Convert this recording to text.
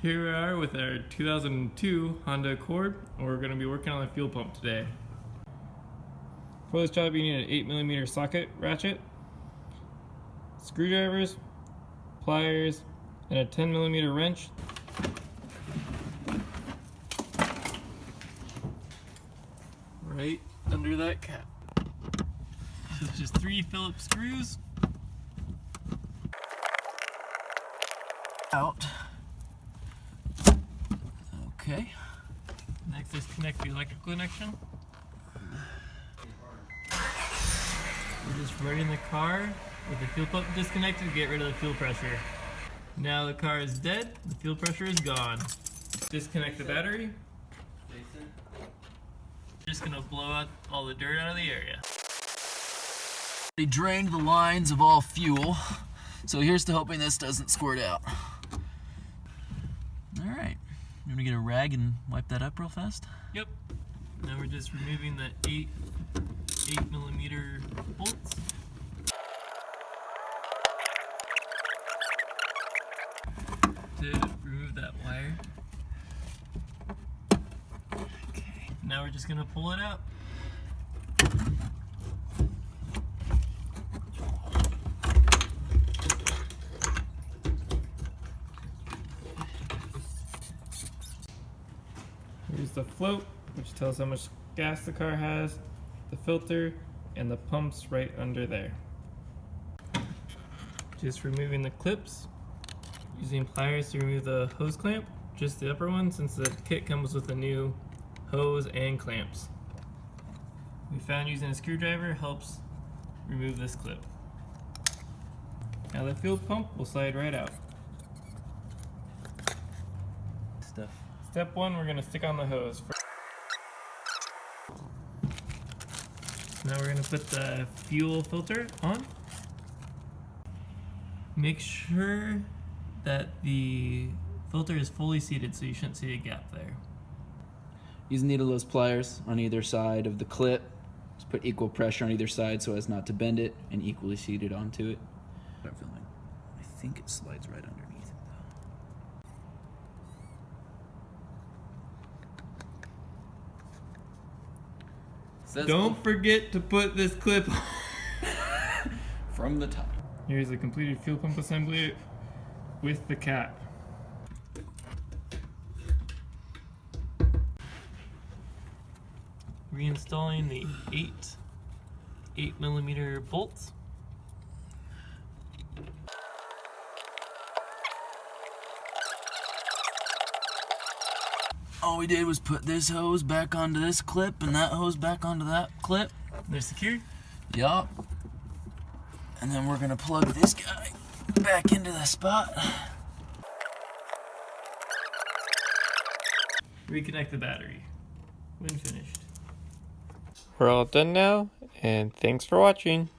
Here we are with our 2002 Honda Accord, and we're going to be working on the fuel pump today. For this job you need an 8mm socket ratchet, screwdrivers, pliers, and a 10mm wrench. Right under that cap. So it's just 3 Phillips screws. Out. Okay. Next, disconnect the electrical connection. We're just running the car with the fuel pump disconnected to get rid of the fuel pressure. Now the car is dead, the fuel pressure is gone. Disconnect the battery. Just gonna blow out all the dirt out of the area. We drained the lines of all fuel, so here's to hoping this doesn't squirt out. Alright, you want to get a rag and wipe that up real fast? Yep. Now we're just removing the 8mm bolts. To remove that wire. Okay. Now we're just gonna pull it out. Here's the float, which tells how much gas the car has, the filter, and the pumps right under there. Just removing the clips, using pliers to remove the hose clamp, just the upper one since the kit comes with a new hose and clamps. We found using a screwdriver helps remove this clip. Now the fuel pump will slide right out. Step 1, we're going to stick on the hose. Now we're going to put the fuel filter on. Make sure that the filter is fully seated so you shouldn't see a gap there. Use needleless pliers on either side of the clip. Just put equal pressure on either side so as not to bend it, and equally seated onto it. Start filming. I think it slides right underneath it though. Don't forget to put this clip on. From the top. Here's the completed fuel pump assembly with the cap. Reinstalling the 8mm bolts. All we did was put this hose back onto this clip and that hose back onto that clip. They're secured? Yup. And then we're gonna plug this guy back into the spot. Reconnect the battery when finished. We're all done now, and thanks for watching.